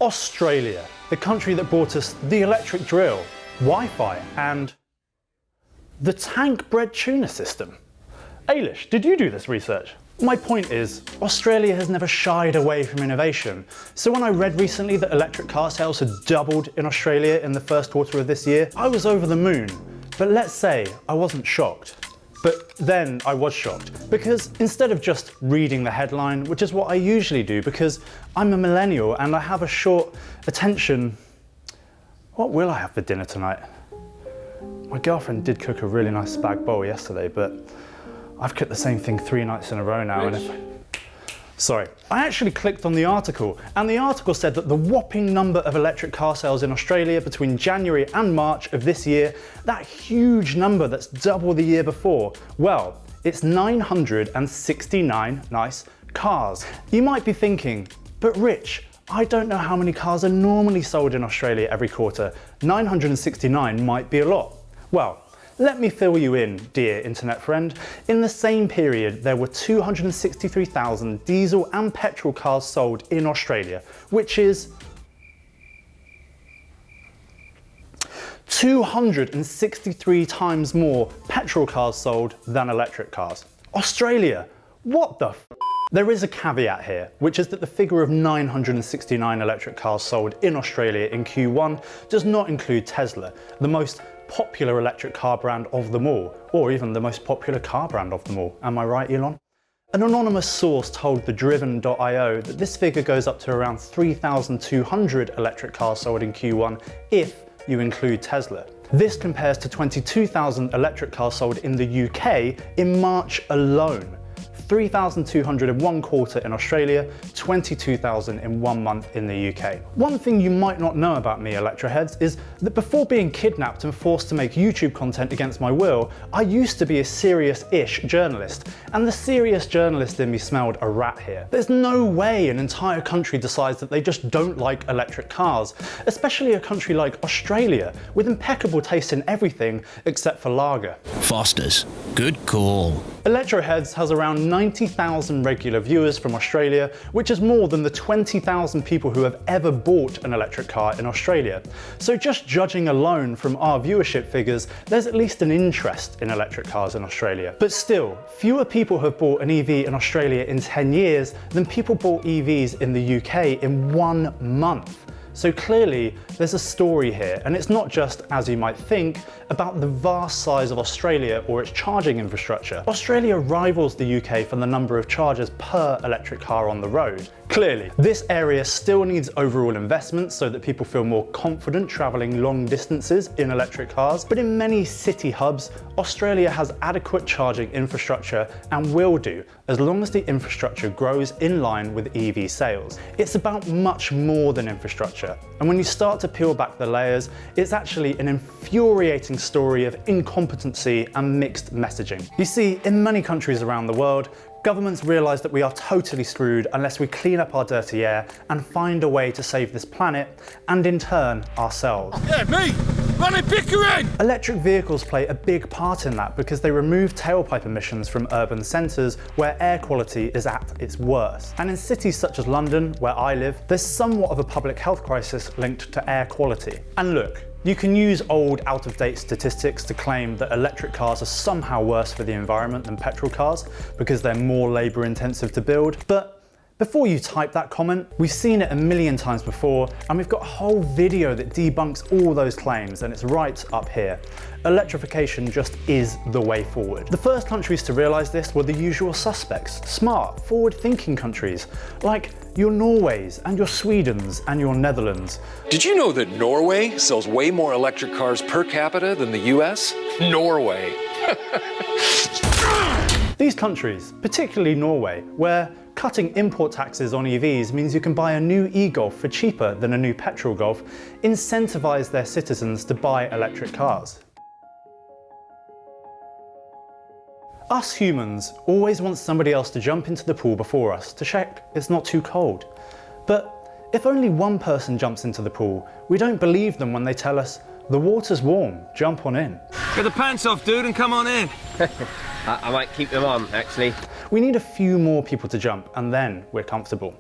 Australia, the country that brought us the electric drill, Wi-Fi, and the tank-bred tuna system. Ailish, did you do this research? My point is, Australia has never shied away from innovation. So when I read recently that electric car sales had doubled in Australia in the first quarter of this year, I was over the moon. But let's say I wasn't shocked. But then I was shocked, because instead of just reading the headline, which is what I usually do because I'm a millennial and I have a short attention. What will I have for dinner tonight? My girlfriend did cook a really nice spag bowl yesterday, but I've cooked the same thing 3 nights in a row now. Sorry. I actually clicked on the article, and the article said that the whopping number of electric car sales in Australia between January and March of this year, that huge number that's double the year before, well, it's 969 nice cars. You might be thinking, but Rich, I don't know how many cars are normally sold in Australia every quarter. 969 might be a lot. Well, let me fill you in, dear internet friend. In the same period, there were 263,000 diesel and petrol cars sold in Australia, which is 263 times more petrol cars sold than electric cars. Australia, what the f? There is a caveat here, which is that the figure of 969 electric cars sold in Australia in Q1 does not include Tesla, the most popular electric car brand of them all, or even the most popular car brand of them all. Am I right, Elon? An anonymous source told thedriven.io that this figure goes up to around 3,200 electric cars sold in Q1 if you include Tesla. This compares to 22,000 electric cars sold in the UK in March alone. 3,200 in one quarter in Australia, 22,000 in 1 month in the UK. One thing you might not know about me, Electroheads, is that before being kidnapped and forced to make YouTube content against my will, I used to be a serious-ish journalist, and the serious journalist in me smelled a rat here. There's no way an entire country decides that they just don't like electric cars, especially a country like Australia, with impeccable taste in everything except for lager. Foster's, good call. Electroheads has around 90,000 regular viewers from Australia, which is more than the 20,000 people who have ever bought an electric car in Australia. So just judging alone from our viewership figures, there's at least an interest in electric cars in Australia. But still, fewer people have bought an EV in Australia in 10 years than people bought EVs in the UK in 1 month. So clearly there's a story here, and it's not just, as you might think, about the vast size of Australia or its charging infrastructure. Australia rivals the UK for the number of chargers per electric car on the road. Clearly, this area still needs overall investment so that people feel more confident travelling long distances in electric cars, but in many city hubs, Australia has adequate charging infrastructure and will do, as long as the infrastructure grows in line with EV sales. It's about much more than infrastructure, and when you start to peel back the layers, it's actually an infuriating story of incompetency and mixed messaging. You see, in many countries around the world, governments realise that we are totally screwed unless we clean up our dirty air and find a way to save this planet, and in turn, ourselves. Yeah, me! Running Pickering! Electric vehicles play a big part in that because they remove tailpipe emissions from urban centres where air quality is at its worst. And in cities such as London, where I live, there's somewhat of a public health crisis linked to air quality. And look, you can use old, out-of-date statistics to claim that electric cars are somehow worse for the environment than petrol cars because they're more labour-intensive to build, but before you type that comment, we've seen it a million times before, and we've got a whole video that debunks all those claims, and it's right up here. Electrification just is the way forward. The first countries to realise this were the usual suspects, smart, forward-thinking countries, like your Norways and your Swedens and your Netherlands. Did you know that Norway sells way more electric cars per capita than the US? Norway. These countries, particularly Norway, where cutting import taxes on EVs means you can buy a new e-Golf for cheaper than a new petrol Golf, incentivise their citizens to buy electric cars. Us humans always want somebody else to jump into the pool before us to check it's not too cold. But if only one person jumps into the pool, we don't believe them when they tell us, the water's warm, jump on in. Get the pants off, dude, and come on in. I might keep them on, actually. We need a few more people to jump, and then we're comfortable.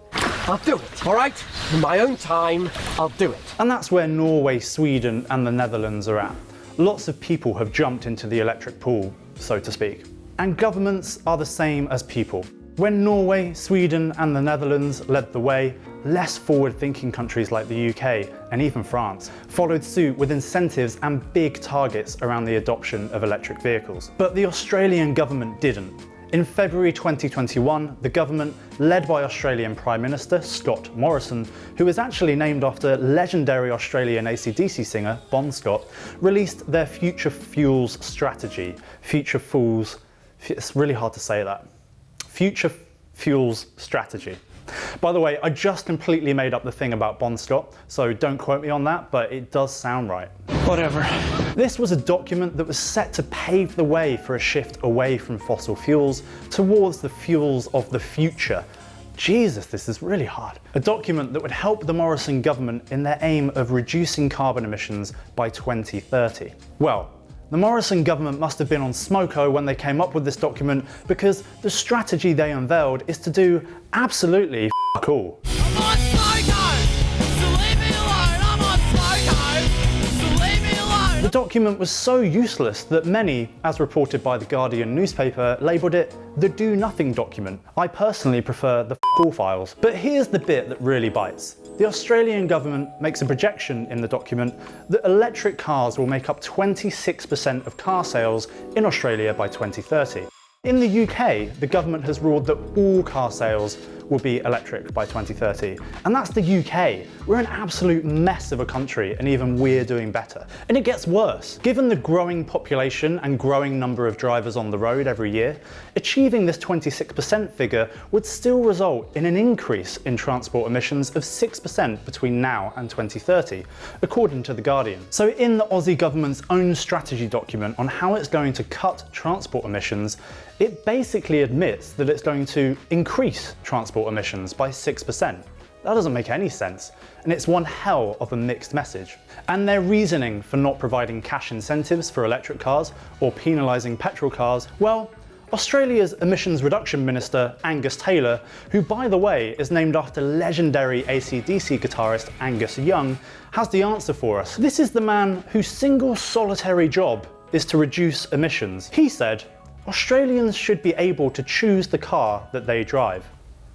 I'll do it, all right? In my own time, I'll do it. And that's where Norway, Sweden and the Netherlands are at. Lots of people have jumped into the electric pool, so to speak. And governments are the same as people. When Norway, Sweden and the Netherlands led the way, less forward-thinking countries like the UK and even France followed suit with incentives and big targets around the adoption of electric vehicles. But the Australian government didn't. In February 2021, the government, led by Australian Prime Minister Scott Morrison, who is actually named after legendary Australian AC/DC singer Bon Scott, released their Future Fuels strategy. Future Fuels, it's really hard to say that. Future Fuels strategy. By the way, I just completely made up the thing about Bon Scott, so don't quote me on that, but it does sound right. Whatever. This was a document that was set to pave the way for a shift away from fossil fuels towards the fuels of the future. Jesus, this is really hard. A document that would help the Morrison government in their aim of reducing carbon emissions by 2030. Well, the Morrison government must have been on smoko when they came up with this document, because the strategy they unveiled is to do absolutely f*** all. I'm on smoko! So leave me alone! I'm on smoko! So leave me alone! The document was so useless that many, as reported by the Guardian newspaper, labelled it the do-nothing document. I personally prefer the f*** all files. But here's the bit that really bites. The Australian government makes a projection in the document that electric cars will make up 26% of car sales in Australia by 2030. In the UK, the government has ruled that all car sales will be electric by 2030. And that's the UK. We're an absolute mess of a country, and even we're doing better. And it gets worse. Given the growing population and growing number of drivers on the road every year, achieving this 26% figure would still result in an increase in transport emissions of 6% between now and 2030, according to The Guardian. So in the Aussie government's own strategy document on how it's going to cut transport emissions, it basically admits that it's going to increase transport emissions by 6%. That doesn't make any sense, and it's one hell of a mixed message. And their reasoning for not providing cash incentives for electric cars or penalising petrol cars, well, Australia's emissions reduction minister, Angus Taylor, who by the way is named after legendary AC/DC guitarist Angus Young, has the answer for us. This is the man whose single solitary job is to reduce emissions. He said, Australians should be able to choose the car that they drive.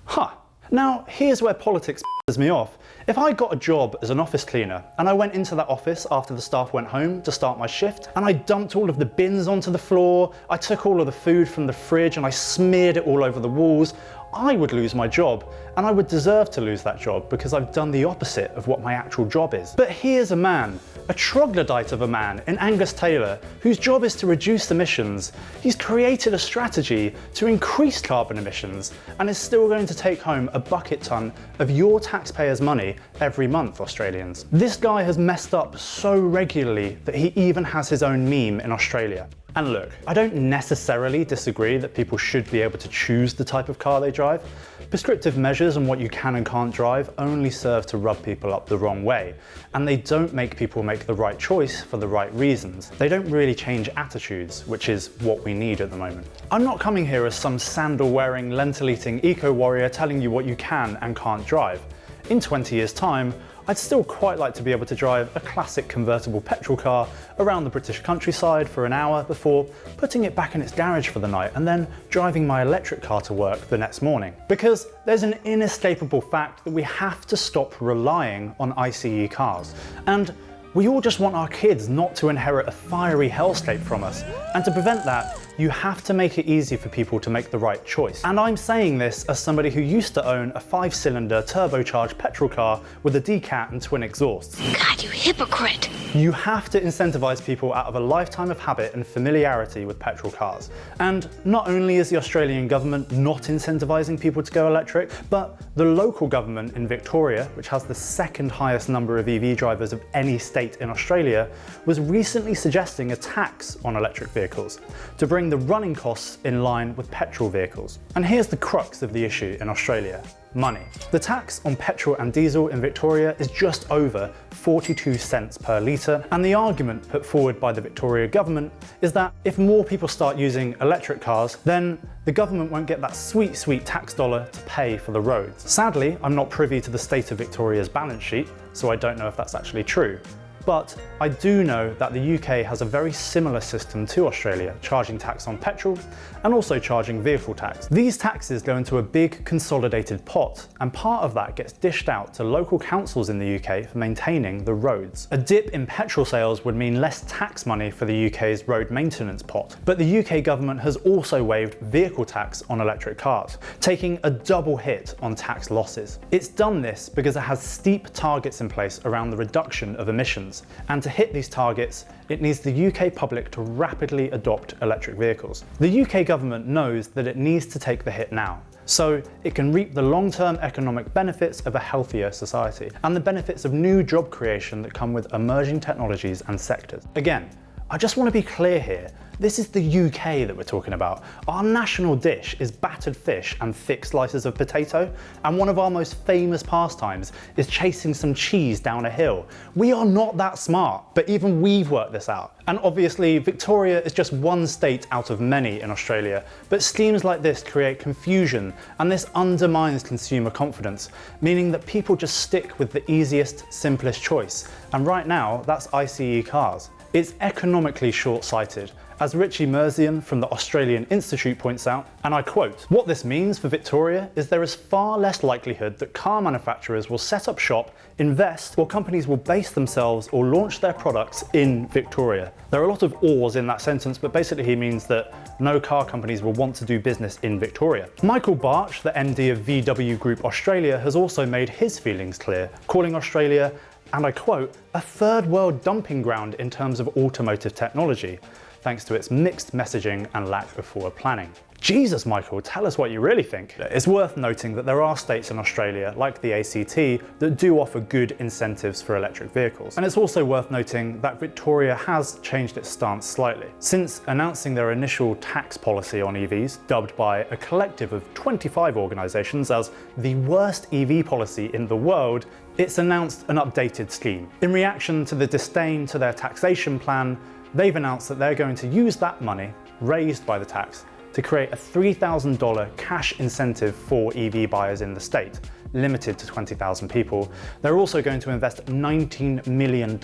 Huh. Now, here's where politics pisses me off. If I got a job as an office cleaner and I went into that office after the staff went home to start my shift, and I dumped all of the bins onto the floor, I took all of the food from the fridge and I smeared it all over the walls, I would lose my job, and I would deserve to lose that job because I've done the opposite of what my actual job is. But here's a man, a troglodyte of a man in Angus Taylor, whose job is to reduce emissions. He's created a strategy to increase carbon emissions and is still going to take home a bucket ton of your taxpayers' money every month, Australians. This guy has messed up so regularly that he even has his own meme in Australia. And look, I don't necessarily disagree that people should be able to choose the type of car they drive. Prescriptive measures on what you can and can't drive only serve to rub people up the wrong way, and they don't make people make the right choice for the right reasons. They don't really change attitudes, which is what we need at the moment. I'm not coming here as some sandal-wearing, lentil-eating eco-warrior telling you what you can and can't drive. In 20 years' time, I'd still quite like to be able to drive a classic convertible petrol car around the British countryside for an hour before putting it back in its garage for the night and then driving my electric car to work the next morning. Because there's an inescapable fact that we have to stop relying on ICE cars. And we all just want our kids not to inherit a fiery hellscape from us. And to prevent that, you have to make it easy for people to make the right choice. And I'm saying this as somebody who used to own a 5-cylinder turbocharged petrol car with a decat and twin exhausts. God, you hypocrite! You have to incentivize people out of a lifetime of habit and familiarity with petrol cars. And not only is the Australian government not incentivizing people to go electric, but the local government in Victoria, which has the second highest number of EV drivers of any state in Australia, was recently suggesting a tax on electric vehicles to bring the running costs in line with petrol vehicles. And here's the crux of the issue in Australia. money. The tax on petrol and diesel in Victoria is just over 42 cents per litre, and the argument put forward by the Victoria government is that if more people start using electric cars, then the government won't get that sweet, sweet tax dollar to pay for the roads. Sadly, I'm not privy to the state of Victoria's balance sheet, so I don't know if that's actually true. But I do know that the UK has a very similar system to Australia, charging tax on petrol and also charging vehicle tax. These taxes go into a big consolidated pot, and part of that gets dished out to local councils in the UK for maintaining the roads. A dip in petrol sales would mean less tax money for the UK's road maintenance pot. But the UK government has also waived vehicle tax on electric cars, taking a double hit on tax losses. It's done this because it has steep targets in place around the reduction of emissions. And to hit these targets, it needs the UK public to rapidly adopt electric vehicles. The UK government knows that it needs to take the hit now, so it can reap the long-term economic benefits of a healthier society and the benefits of new job creation that come with emerging technologies and sectors. Again, I just want to be clear here. This is the UK that we're talking about. Our national dish is battered fish and thick slices of potato, and one of our most famous pastimes is chasing some cheese down a hill. We are not that smart, but even we've worked this out. And obviously, Victoria is just one state out of many in Australia, but schemes like this create confusion, and this undermines consumer confidence, meaning that people just stick with the easiest, simplest choice. And right now, that's ICE cars. It's economically short-sighted. As Richie Merzian from the Australian Institute points out, and I quote, "What this means for Victoria is there is far less likelihood that car manufacturers will set up shop, invest, or companies will base themselves or launch their products in Victoria." There are a lot of ors in that sentence, but basically he means that no car companies will want to do business in Victoria. Michael Barch, the MD of VW Group Australia, has also made his feelings clear, calling Australia, and I quote, "a third world dumping ground in terms of automotive technology," thanks to its mixed messaging and lack of forward planning. Jesus, Michael, tell us what you really think. It's worth noting that there are states in Australia, like the ACT, that do offer good incentives for electric vehicles. And it's also worth noting that Victoria has changed its stance slightly. Since announcing their initial tax policy on EVs, dubbed by a collective of 25 organisations as the worst EV policy in the world, it's announced an updated scheme. In reaction to the disdain to their taxation plan, they've announced that they're going to use that money, raised by the tax, to create a $3,000 cash incentive for EV buyers in the state, limited to 20,000 people. They're also going to invest $19 million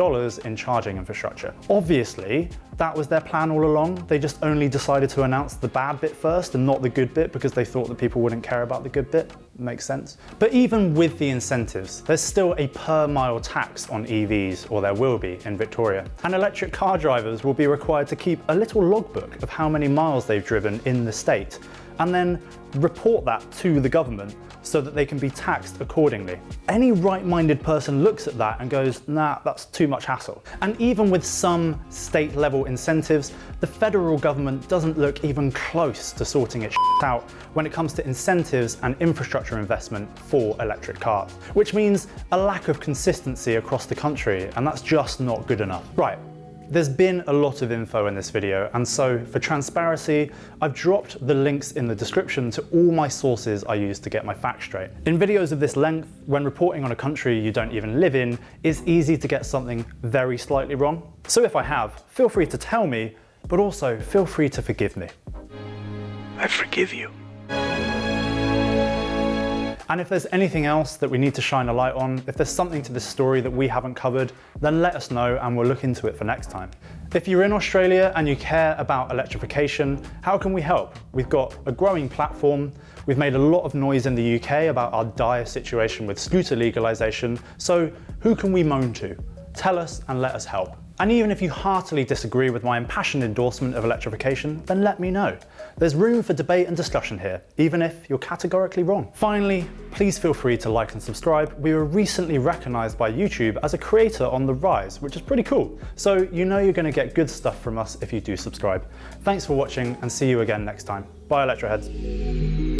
in charging infrastructure. Obviously, that was their plan all along. They just only decided to announce the bad bit first and not the good bit because they thought that people wouldn't care about the good bit. Makes sense. But even with the incentives, there's still a per mile tax on EVs, or there will be in Victoria. And electric car drivers will be required to keep a little logbook of how many miles they've driven in the state, and then report that to the government so that they can be taxed accordingly. Any right-minded person looks at that and goes, nah, that's too much hassle. And even with some state-level incentives, the federal government doesn't look even close to sorting its out when it comes to incentives and infrastructure investment for electric cars, which means a lack of consistency across the country, and that's just not good enough. Right. There's been a lot of info in this video, and so for transparency, I've dropped the links in the description to all my sources I use to get my facts straight. In videos of this length, when reporting on a country you don't even live in, it's easy to get something very slightly wrong. So if I have, feel free to tell me, but also feel free to forgive me. I forgive you. And if there's anything else that we need to shine a light on, if there's something to this story that we haven't covered, then let us know and we'll look into it for next time. If you're in Australia and you care about electrification, how can we help? We've got a growing platform. We've made a lot of noise in the UK about our dire situation with scooter legalisation. So who can we moan to? Tell us and let us help. And even if you heartily disagree with my impassioned endorsement of electrification, then let me know. There's room for debate and discussion here, even if you're categorically wrong. Finally, please feel free to like and subscribe. We were recently recognised by YouTube as a creator on the rise, which is pretty cool. So you know you're going to get good stuff from us if you do subscribe. Thanks for watching and see you again next time. Bye, Electroheads.